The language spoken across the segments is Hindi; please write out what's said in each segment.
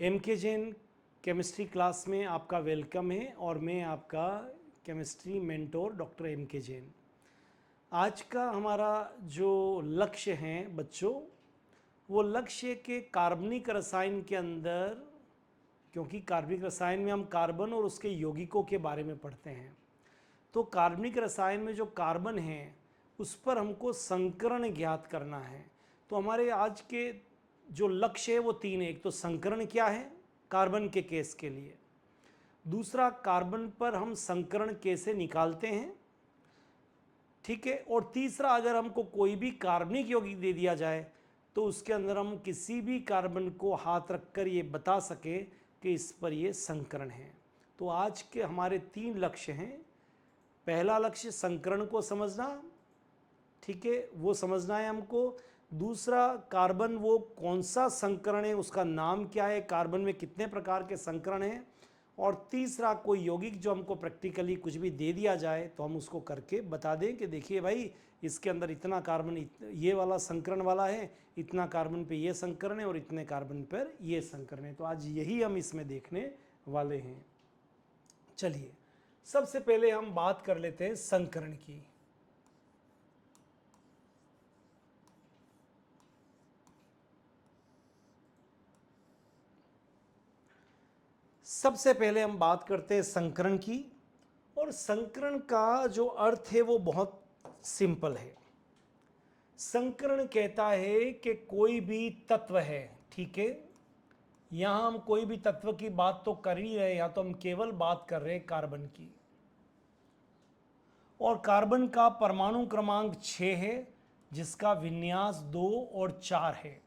एम के जैन केमिस्ट्री क्लास में आपका वेलकम है और मैं आपका केमिस्ट्री मेंटोर डॉक्टर एम के जैन। आज का हमारा जो लक्ष्य है बच्चों, वो लक्ष्य के कार्बनिक रसायन के अंदर, क्योंकि कार्बनिक रसायन में हम कार्बन और उसके यौगिकों के बारे में पढ़ते हैं, तो कार्बनिक रसायन में जो कार्बन है उस पर हमको संकरण ज्ञात करना है। तो हमारे आज के जो लक्ष्य है वो तीन है। एक तो संकरण क्या है कार्बन के केस के लिए, दूसरा कार्बन पर हम संकरण कैसे निकालते हैं, ठीक है, और तीसरा अगर हमको कोई भी कार्बनिक यौगिक दे दिया जाए तो उसके अंदर हम किसी भी कार्बन को हाथ रखकर ये बता सके कि इस पर ये संकरण है। तो आज के हमारे तीन लक्ष्य हैं। पहला लक्ष्य संकरण को समझना, ठीक है, वो समझना है हमको। दूसरा कार्बन वो कौन सा संकरण है, उसका नाम क्या है, कार्बन में कितने प्रकार के संकरण हैं। और तीसरा कोई यौगिक जो हमको प्रैक्टिकली कुछ भी दे दिया जाए तो हम उसको करके बता दें कि देखिए भाई इसके अंदर इतना कार्बन ये वाला संकरण वाला है, इतना कार्बन पे ये संकरण है और इतने कार्बन पर ये संकरण है। तो आज यही हम इसमें देखने वाले हैं। चलिए सबसे पहले हम बात कर लेते हैं संकरण की। सबसे पहले हम बात करते हैं संकरण की, और संकरण का जो अर्थ है वो बहुत सिंपल है। संकरण कहता है कि कोई भी तत्व है, ठीक है, यहां हम कोई भी तत्व की बात तो कर ही रहे, या तो हम केवल बात कर रहे हैं कार्बन की, और कार्बन का परमाणु क्रमांक 6 है जिसका विन्यास 2 और 4 है।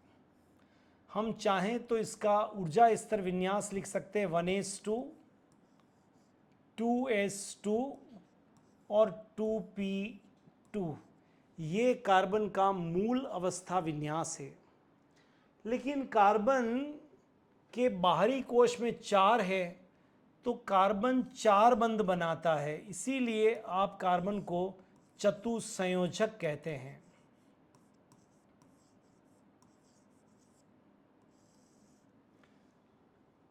हम चाहें तो इसका ऊर्जा स्तर विन्यास लिख सकते हैं 1s2, 2s2 और 2p2। ये कार्बन का मूल अवस्था विन्यास है। लेकिन कार्बन के बाहरी कोश में 4 है, तो कार्बन 4 बंध बनाता है, इसीलिए आप कार्बन को चतुसंयोजक कहते हैं।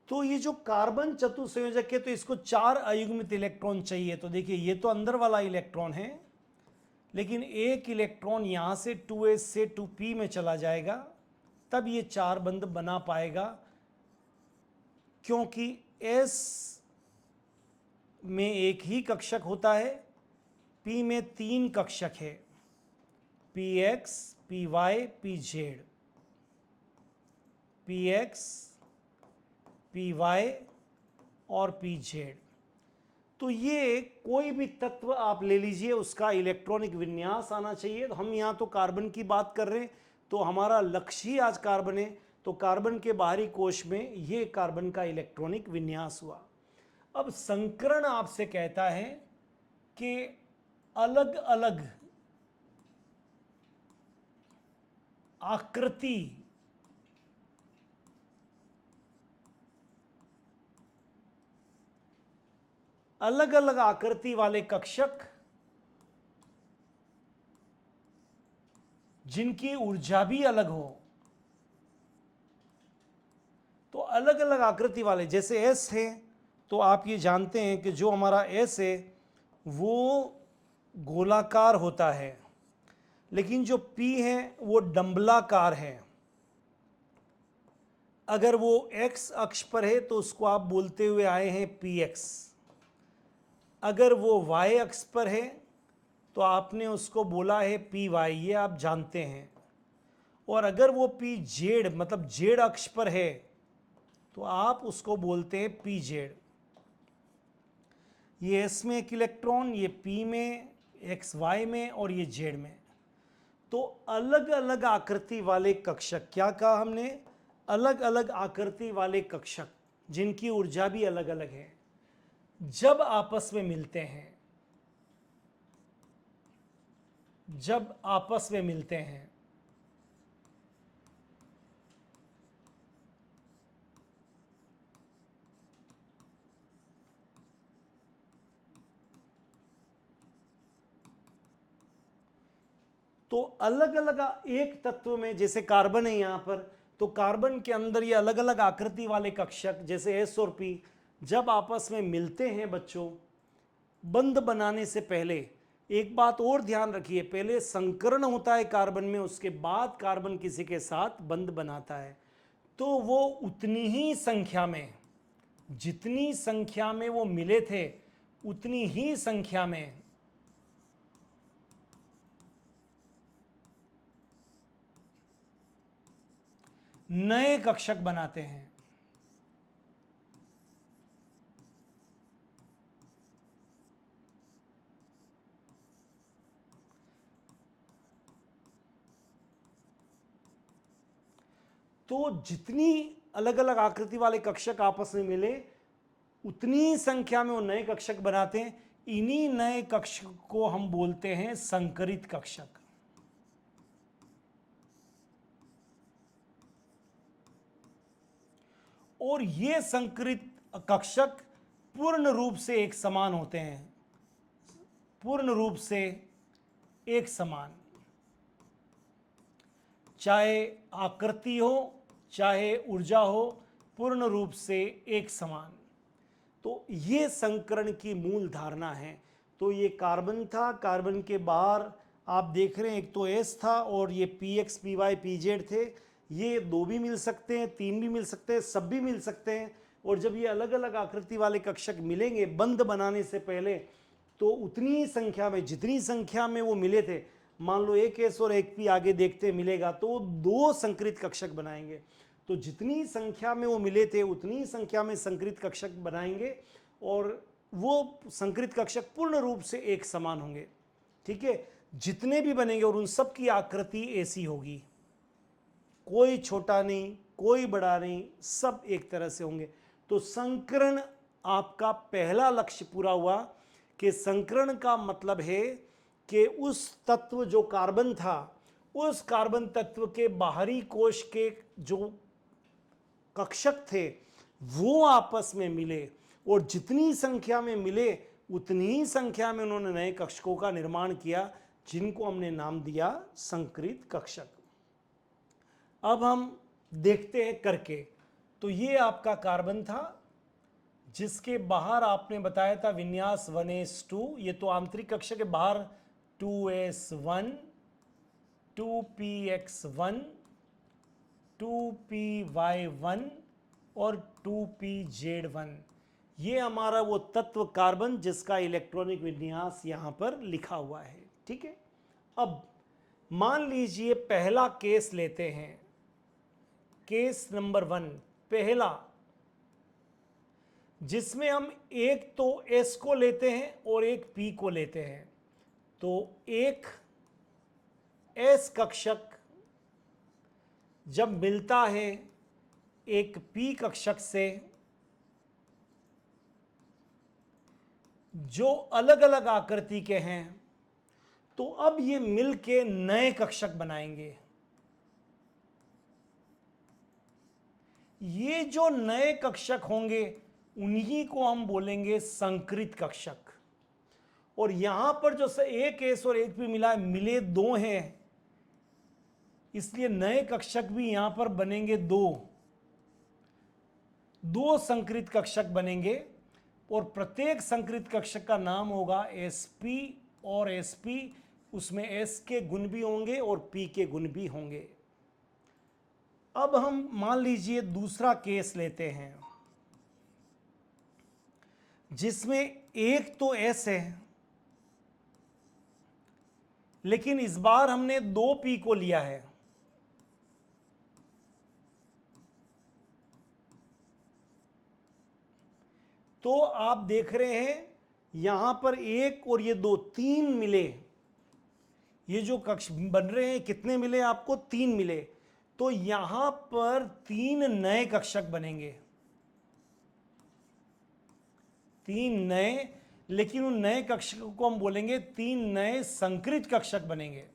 तो ये जो कार्बन चतुसंयोजक है तो इसको 4 अयुग्मित इलेक्ट्रॉन चाहिए। तो देखिए ये तो अंदर वाला इलेक्ट्रॉन है, लेकिन एक इलेक्ट्रॉन यहां से 2s से 2p में चला जाएगा, तब ये 4 बंध बना पाएगा, क्योंकि s में एक ही कक्षक होता है, p में 3 कक्षक है, px, py, pz, px, py और pz। तो ये कोई भी तत्व आप ले लीजिए, उसका इलेक्ट्रॉनिक विन्यास आना चाहिए। तो हम यहाँ तो कार्बन की बात कर रहे हैं, तो हमारा लक्ष्य ही आज कार्बन है। तो कार्बन के बाहरी कोश में ये कार्बन का इलेक्ट्रॉनिक विन्यास हुआ। अब संकरण आपसे कहता है कि अलग अलग आकृति, अलग अलग आकृति वाले कक्षक जिनकी ऊर्जा भी अलग हो, तो अलग अलग आकृति वाले, जैसे एस है, तो आप ये जानते हैं कि जो हमारा एस है वो गोलाकार होता है, लेकिन जो पी है वो डंबलाकार है। अगर वो एक्स अक्ष पर है तो उसको आप बोलते हुए आए हैं पी एक्स, अगर वो वाई अक्ष पर है तो आपने उसको बोला है पी वाई, ये आप जानते हैं। और अगर वो पी जेड मतलब जेड अक्ष पर है तो आप उसको बोलते हैं पी जेड। ये एस में एक इलेक्ट्रॉन, ये पी में, एक्स वाई में और ये जेड में। तो अलग अलग आकृति वाले कक्षक, क्या कहा हमने, अलग अलग आकृति वाले कक्षक जिनकी ऊर्जा भी अलग अलग है, जब आपस में मिलते हैं, जब आपस में मिलते हैं तो अलग अलग एक तत्व में, जैसे कार्बन है यहां पर, तो कार्बन के अंदर ये अलग अलग आकृति वाले कक्षक जैसे एस और पी जब आपस में मिलते हैं बच्चों, बंध बनाने से पहले एक बात और ध्यान रखिए, पहले संकरण होता है कार्बन में, उसके बाद कार्बन किसी के साथ बंध बनाता है। तो वो उतनी ही संख्या में, जितनी संख्या में वो मिले थे उतनी ही संख्या में नए कक्षक बनाते हैं। तो जितनी अलग अलग आकृति वाले कक्षक आपस में मिले उतनी संख्या में वो नए कक्षक बनाते हैं। इन्हीं नए कक्षक को हम बोलते हैं संकरित कक्षक। और ये संकरित कक्षक पूर्ण रूप से एक समान होते हैं, पूर्ण रूप से एक समान, चाहे आकृति हो चाहे ऊर्जा हो, पूर्ण रूप से एक समान। तो ये संकरण की मूल धारणा है। तो ये कार्बन था, कार्बन के बाहर आप देख रहे हैं एक तो एस था और ये P X P Y P Z थे। ये दो भी मिल सकते हैं, तीन भी मिल सकते हैं, सब भी मिल सकते हैं। और जब ये अलग अलग आकृति वाले कक्षक मिलेंगे बंध बनाने से पहले, तो उतनी ही संख्या में, जितनी संख्या में वो मिले थे, मान लो एक एस और एक पी आगे देखते मिलेगा तो दो संकरित कक्षक बनाएंगे। तो जितनी संख्या में वो मिले थे उतनी ही संख्या में संकरित कक्षक बनाएंगे और वो संकरित कक्षक पूर्ण रूप से एक समान होंगे। ठीक है, जितने भी बनेंगे और उन सब की आकृति ऐसी होगी, कोई छोटा नहीं कोई बड़ा नहीं, सब एक तरह से होंगे। तो संकरण आपका पहला लक्ष्य पूरा हुआ कि संकरण का मतलब है कि उस तत्व जो कार्बन था, उस कार्बन तत्व के बाहरी कोश के जो कक्षक थे वो आपस में मिले और जितनी संख्या में मिले उतनी ही संख्या में उन्होंने नए कक्षकों का निर्माण किया, जिनको हमने नाम दिया संकरित कक्षक। अब हम देखते हैं करके। तो ये आपका कार्बन था जिसके बाहर आपने बताया था विन्यास 1s2, ये तो आंतरिक कक्षक के बाहर 2s1, 2px1, 2py1 और 2pz1। ये हमारा वो तत्व कार्बन जिसका इलेक्ट्रॉनिक विन्यास यहां पर लिखा हुआ है। ठीक है, अब मान लीजिए पहला केस लेते हैं, केस नंबर 1 पहला, जिसमें हम एक तो S को लेते हैं और एक P को लेते हैं। तो एक S कक्षक जब मिलता है एक P कक्षक से जो अलग अलग आकृति के हैं, तो अब ये मिलके नए कक्षक बनाएंगे। ये जो नए कक्षक होंगे उन्हीं को हम बोलेंगे संकरित कक्षक। और यहां पर जो एक एस और एक पी मिला है, मिले दो हैं, इसलिए नए कक्षक भी यहां पर बनेंगे दो संकरित कक्षक बनेंगे और प्रत्येक संकरित कक्षक का नाम होगा sp और sp। उसमें s के गुण भी होंगे और p के गुण भी होंगे। अब हम मान लीजिए दूसरा केस लेते हैं जिसमें एक तो s है, लेकिन इस बार हमने 2p को लिया है। तो आप देख रहे हैं यहां पर एक और ये दो, तीन मिले। ये जो कक्ष बन रहे हैं कितने मिले आपको? 3 मिले। तो यहां पर 3 नए कक्षक बनेंगे, 3 नए, लेकिन उन नए कक्षकों को हम बोलेंगे 3 नए संकरित कक्षक बनेंगे।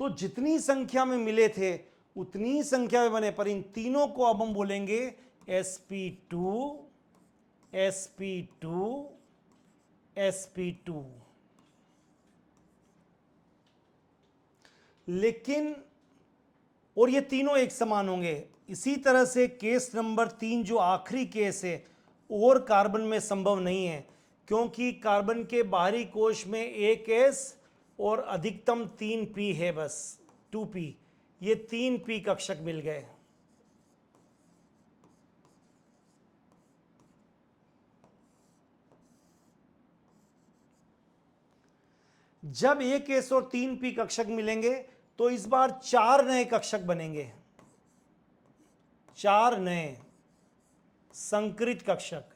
तो जितनी संख्या में मिले थे उतनी ही संख्या में बने, पर इन तीनों को अब हम बोलेंगे sp2, sp2, sp2। लेकिन और ये तीनों एक समान होंगे। इसी तरह से केस नंबर 3 जो आखिरी केस है और कार्बन में संभव नहीं है, क्योंकि कार्बन के बाहरी कोश में एक S और अधिकतम 3p है, बस 2p। ये 3p कक्षक मिल गए। जब एक S और 3p कक्षक मिलेंगे तो इस बार 4 नए कक्षक बनेंगे, 4 नए संकरित कक्षक।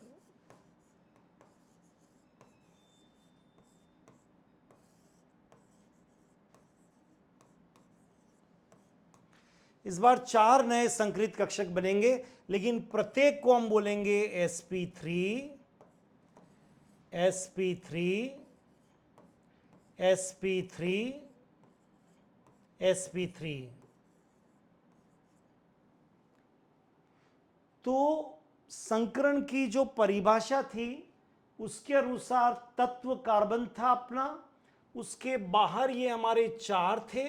इस बार 4 नए संकरित कक्षक बनेंगे, लेकिन प्रत्येक को हम बोलेंगे sp3 sp3 sp3 sp3। तो संकरण की जो परिभाषा थी उसके अनुसार तत्व कार्बन था अपना, उसके बाहर ये हमारे 4 थे।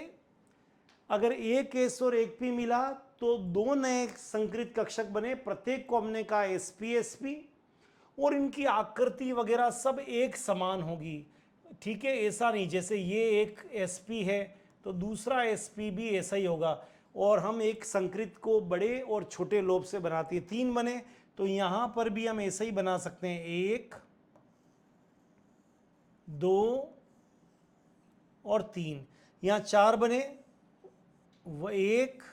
अगर एक S और एक P मिला तो 2 नए संकरित कक्षक बने, प्रत्येक को हमने कहा sp sp, और इनकी आकृति वगैरह सब एक समान होगी। ठीक है, ऐसा नहीं जैसे ये एक sp है तो दूसरा sp भी ऐसा ही होगा। और हम एक संकरित को बड़े और छोटे लोब से बनाते हैं, 3 बने तो यहां पर भी हम ऐसा ही बना सकते हैं, 1 2 और 3। यहां 4 बने, 1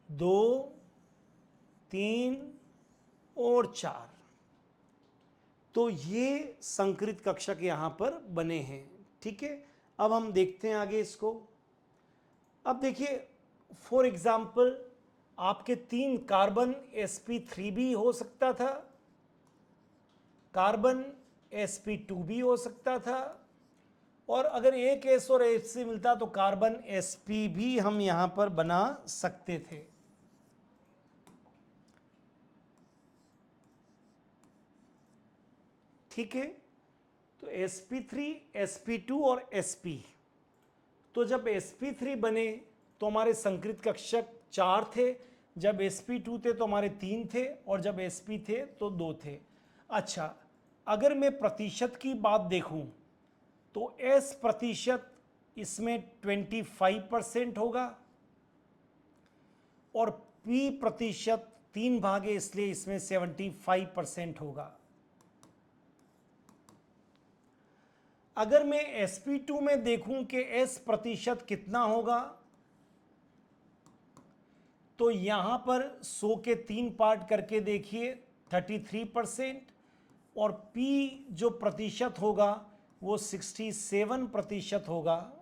2 3 और 4। तो ये संकरित कक्षक यहां पर बने हैं। ठीक है, अब हम देखते हैं आगे इसको। अब देखिए, फॉर एग्जाम्पल आपके 3 कार्बन sp3 भी हो सकता था, कार्बन sp2 भी हो सकता था, और अगर एक S और H मिलता तो कार्बन sp भी हम यहां पर बना सकते थे। ठीक है, तो sp3 sp2 और sp। तो जब sp3 बने तो हमारे संकरित कक्षक 4 थे, जब sp2 थे तो हमारे 3 थे, और जब sp थे तो 2 थे। अच्छा, अगर मैं प्रतिशत की बात देखूं तो S प्रतिशत इसमें 25% होगा, और P प्रतिशत 3 भाग है इसलिए इसमें 75% होगा। अगर मैं sp2 में देखूं कि S प्रतिशत कितना होगा, तो यहां पर 100 के 3 पार्ट करके देखिए 33%, और P जो प्रतिशत होगा वो 67% होगा।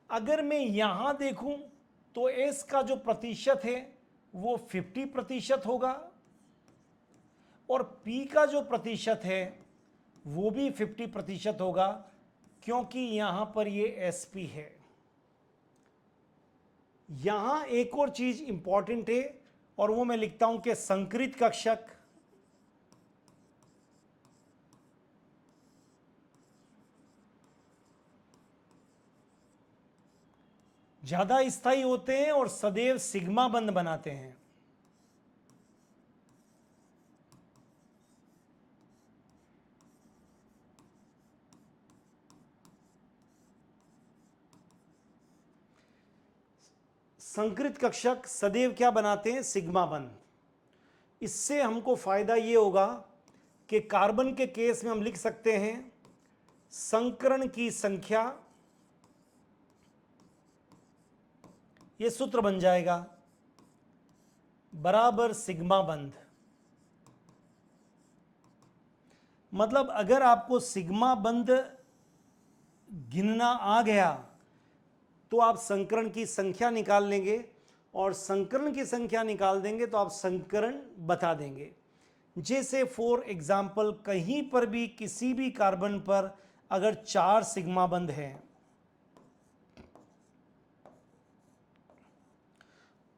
अगर मैं यहां देखूं तो S का जो प्रतिशत है वो 50% होगा, और P का जो प्रतिशत है वो भी 50% होगा, क्योंकि यहां पर ये sp है। यहां एक और चीज इंपॉर्टेंट है, और वो मैं लिखता हूं कि संकरित कक्षक ज्यादा स्थायी होते हैं और सदैव सिग्मा बंध बनाते हैं। संकरित कक्षक सदैव क्या बनाते हैं, सिग्मा बंध। इससे हमको फायदा ये होगा कि कार्बन के केस में हम लिख सकते हैं संकरण की संख्या, ये सूत्र बन जाएगा बराबर सिग्मा बंध। मतलब अगर आपको सिग्मा बंध गिनना आ गया तो आप संकरण की संख्या निकाल लेंगे, और संकरण की संख्या निकाल देंगे तो आप संकरण बता देंगे। जैसे फॉर एग्जाम्पल कहीं पर भी किसी भी कार्बन पर अगर 4 सिग्मा बंध है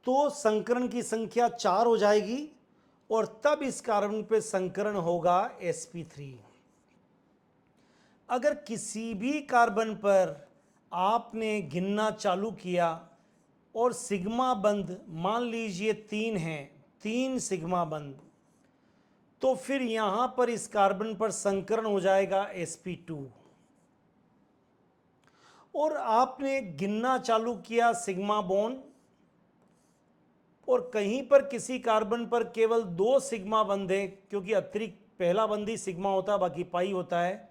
तो संकरण की संख्या 4 हो जाएगी, और तब इस कार्बन पे संकरण होगा sp3। अगर किसी भी कार्बन पर आपने गिनना चालू किया और सिग्मा बंध मान लीजिए 3 है, 3 सिग्मा बंध, तो फिर यहां पर इस कार्बन पर संकरण हो जाएगा sp2। और आपने गिनना चालू किया सिग्मा बॉन्ड और कहीं पर किसी कार्बन पर केवल 2 सिग्मा बंध है, क्योंकि अतिरिक्त पहला बंध ही सिग्मा होता है, बाकी पाई होता है,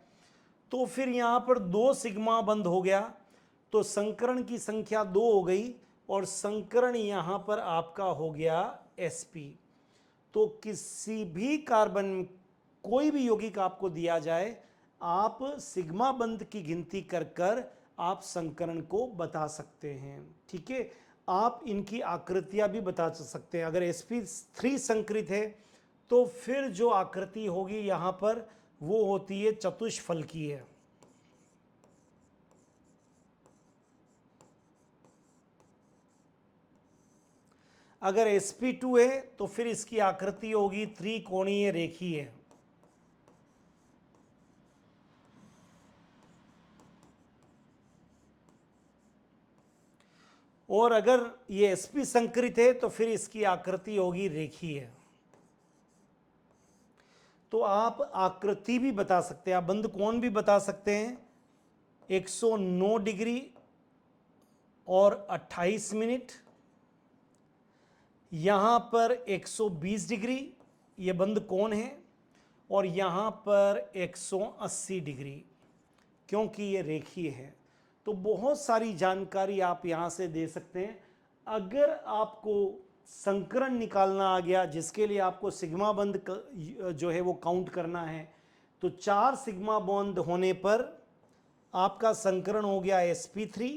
तो फिर यहां पर 2 सिग्मा बंध हो गया, तो संकरण की संख्या 2 हो गई और संकरण यहां पर आपका हो गया sp। तो किसी भी कार्बन, कोई भी यौगिक आपको दिया जाए, आप सिग्मा बंध की गिनती कर कर आप संकरण को बता सकते हैं। ठीक है, आप इनकी आकृतियां भी बता सकते हैं। अगर sp3 संकरित है तो फिर जो आकृति होगी यहां पर वो होती है चतुष्फलकीय। अगर sp2 है तो फिर इसकी आकृति होगी त्रिकोणीय रेखीय। और अगर ये sp संकरित है तो फिर इसकी आकृति होगी रेखीय। तो आप आकृति भी बता सकते हैं, आप बंध कोण भी बता सकते हैं। 109 डिग्री और 28 मिनट, यहाँ पर 120 डिग्री ये बंध कोण है और यहाँ पर 180 डिग्री, क्योंकि ये रेखीय है। तो बहुत सारी जानकारी आप यहाँ से दे सकते हैं। अगर आपको संकरण निकालना आ गया, जिसके लिए आपको सिग्मा बंध जो है वो काउंट करना है, तो 4 सिग्मा बॉन्ड होने पर आपका संकरण हो गया sp3,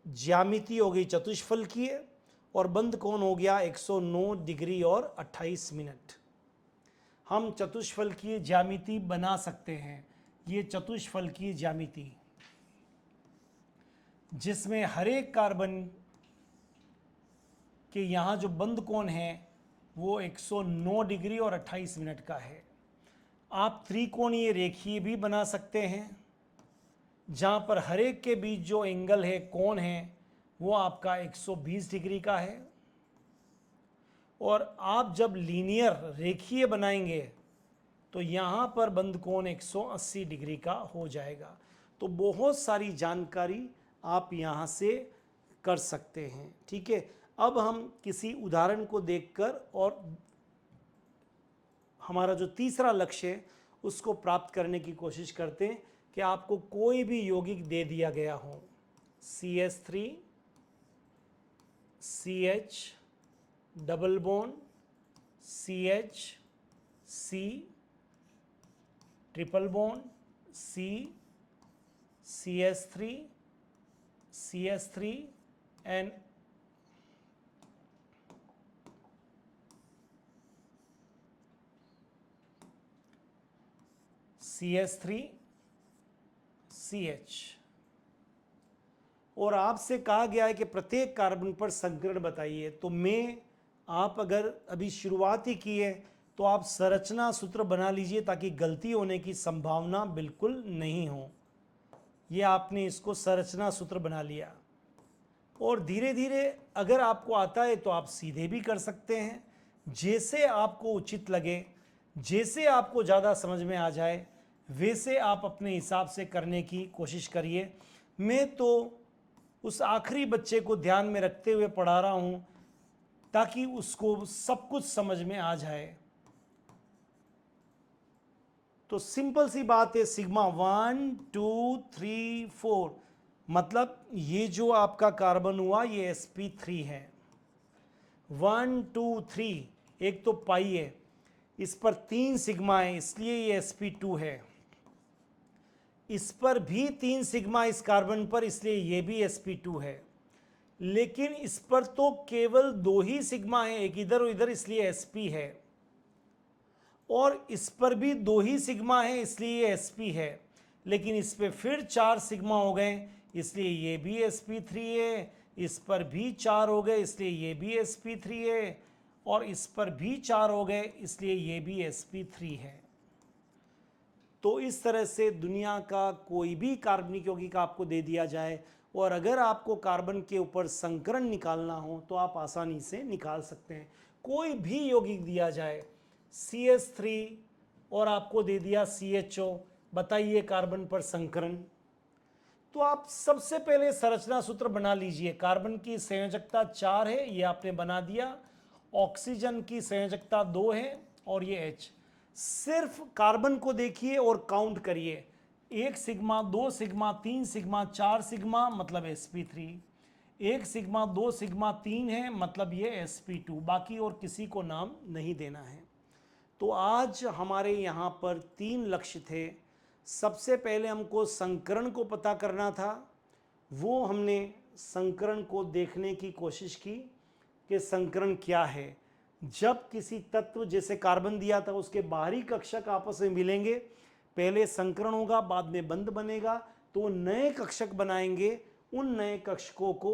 ज्यामिति हो गई चतुष्फलकीय और बंध कोण हो गया 109 डिग्री और 28 मिनट। हम चतुष्फलकीय ज्यामिति बना सकते हैं। ये चतुष्फलकीय ज्यामिति जिसमें हर एक कार्बन के यहाँ जो बंध कोण है वो 109 डिग्री और 28 मिनट का है। आप त्रिकोणीय रेखीय भी बना सकते हैं, जहाँ पर हर एक के बीच जो एंगल है, कोण है, वो आपका 120 डिग्री का है। और आप जब लीनियर रेखीय बनाएंगे तो यहाँ पर बंध कोण 180 डिग्री का हो जाएगा। तो बहुत सारी जानकारी आप यहाँ से कर सकते हैं। ठीक है, अब हम किसी उदाहरण को देखकर और हमारा जो तीसरा लक्ष्य है उसको प्राप्त करने की कोशिश करते हैं कि आपको कोई भी यौगिक दे दिया गया हो, CH3 CH double bond CH C triple bond C CH3 CH3 and CH3 CH। और आपसे कहा गया है कि प्रत्येक कार्बन पर संकरण बताइए। तो मैं, आप अगर अभी शुरुआत ही की है तो आप संरचना सूत्र बना लीजिए ताकि गलती होने की संभावना बिल्कुल नहीं हो। ये आपने इसको संरचना सूत्र बना लिया और धीरे धीरे अगर आपको आता है तो आप सीधे भी कर सकते हैं, जैसे आपको उचित लगे, जैसे आपको ज़्यादा समझ में आ जाए वैसे आप अपने हिसाब से करने की कोशिश करिए। मैं तो उस आखिरी बच्चे को ध्यान में रखते हुए पढ़ा रहा हूँ ताकि उसको सब कुछ समझ में आ जाए। तो सिंपल सी बात है, सिग्मा 1 2 3 4, मतलब ये जो आपका कार्बन हुआ ये sp3 है। 1 2 3, एक तो पाई है, इस पर 3 सिग्मा है इसलिए ये sp2 है। इस पर भी 3 सिग्मा इस कार्बन पर, इसलिए ये भी sp2 है। लेकिन इस पर तो केवल 2 ही सिग्मा है, एक इधर और इधर, इसलिए sp है। और इस पर भी 2 ही सिग्मा है इसलिए ये sp है। लेकिन इस पे फिर 4 सिग्मा हो गए इसलिए ये भी sp3 है। इस पर भी 4 हो गए इसलिए ये भी sp3 है। और इस पर भी 4 हो गए, इसलिए ये भी sp3 है। तो इस तरह से दुनिया का कोई भी कार्बनिक यौगिक आपको दे दिया जाए और अगर आपको कार्बन के ऊपर संकरण निकालना हो तो आप आसानी से निकाल सकते हैं। कोई भी यौगिक दिया जाए, CH3 और आपको दे दिया CHO, बताइए कार्बन पर संकरण। तो आप सबसे पहले संरचना सूत्र बना लीजिए। कार्बन की संयोजकता 4 है, ये आपने बना दिया। ऑक्सीजन की संयोजकता 2 है और ये H। सिर्फ कार्बन को देखिए और काउंट करिए, 1 सिग्मा, 2 सिग्मा, 3 सिग्मा, 4 सिग्मा, मतलब sp3। 1 सिग्मा, 2 सिग्मा, 3 है, मतलब ये sp2। बाकी और किसी को नाम नहीं देना है। तो आज हमारे यहाँ पर 3 लक्ष्य थे। सबसे पहले हमको संकरण को पता करना था, वो हमने संकरण को देखने की कोशिश की कि संकरण क्या है। जब किसी तत्व जैसे कार्बन दिया था उसके बाहरी कक्षक आपस में मिलेंगे, पहले संकरण होगा, बाद में बंध बनेगा, तो नए कक्षक बनाएंगे। उन नए कक्षकों को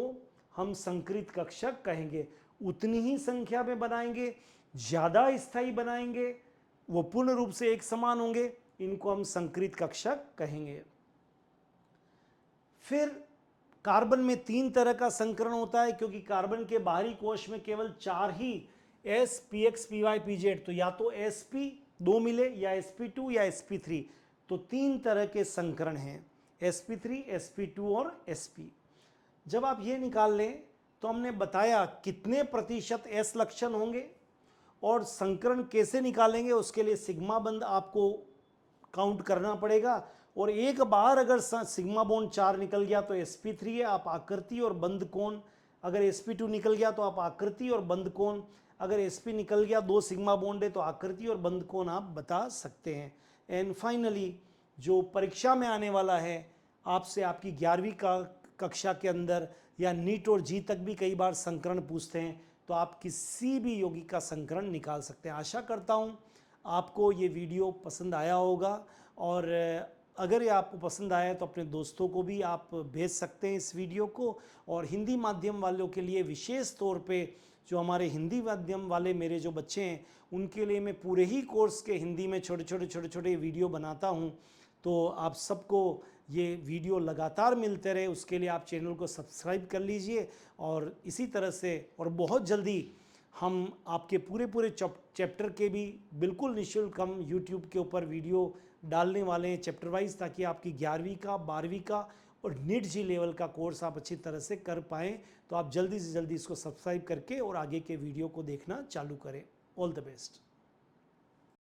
हम संकरित कक्षक कहेंगे। उतनी ही संख्या में बनाएंगे, ज़्यादा स्थायी बनाएंगे, वो पूर्ण रूप से एक समान होंगे, इनको हम संकरित कक्षक कहेंगे। फिर कार्बन में 3 तरह का संकरण होता है, क्योंकि कार्बन के बाहरी कोश में केवल 4 ही S, PX, PY, PZ, तो या तो sp 2 मिले या sp2 या sp3। तो 3 तरह के संकरण हैं, sp3, sp2 और sp। जब आप ये निकाल लें तो हमने बताया कितने प्रतिशत S लक्षण होंगे और संकरण कैसे निकालेंगे। उसके लिए सिग्मा बंध आपको काउंट करना पड़ेगा और एक बार अगर सिग्मा बॉन्ड 4 निकल गया तो sp3 है, आप आकृति और बंध कोण। अगर sp2 निकल गया तो आप आकृति और बंध कोण। अगर sp निकल गया, 2 सिग्मा बॉन्ड है, तो आकृति और बंध कोण आप बता सकते हैं। एंड फाइनली जो परीक्षा में आने वाला है, आपसे आपकी 11वीं कक्षा के अंदर या नीट और जी तक भी कई बार संकरण पूछते हैं, तो आप किसी भी यौगिक का संकरण निकाल सकते हैं। आशा करता हूँ आपको ये वीडियो पसंद आया होगा और अगर ये आपको पसंद आया तो अपने दोस्तों को भी आप भेज सकते हैं इस वीडियो को। और हिंदी माध्यम वालों के लिए विशेष तौर पे, जो हमारे हिंदी माध्यम वाले मेरे जो बच्चे हैं, उनके लिए मैं पूरे ही कोर्स के हिंदी में छोटे छोटे वीडियो बनाता हूँ। तो आप सबको ये वीडियो लगातार मिलते रहे, उसके लिए आप चैनल को सब्सक्राइब कर लीजिए। और इसी तरह से और बहुत जल्दी हम आपके पूरे चैप्टर के भी बिल्कुल निःशुल्क हम यूट्यूब के ऊपर वीडियो डालने वाले हैं चैप्टर वाइज, ताकि आपकी 11वीं का, 12वीं का और नीट जी लेवल का कोर्स आप अच्छी तरह से कर पाएँ। तो आप जल्दी से जल्दी इसको सब्सक्राइब करके और आगे के वीडियो को देखना चालू करें। All the best.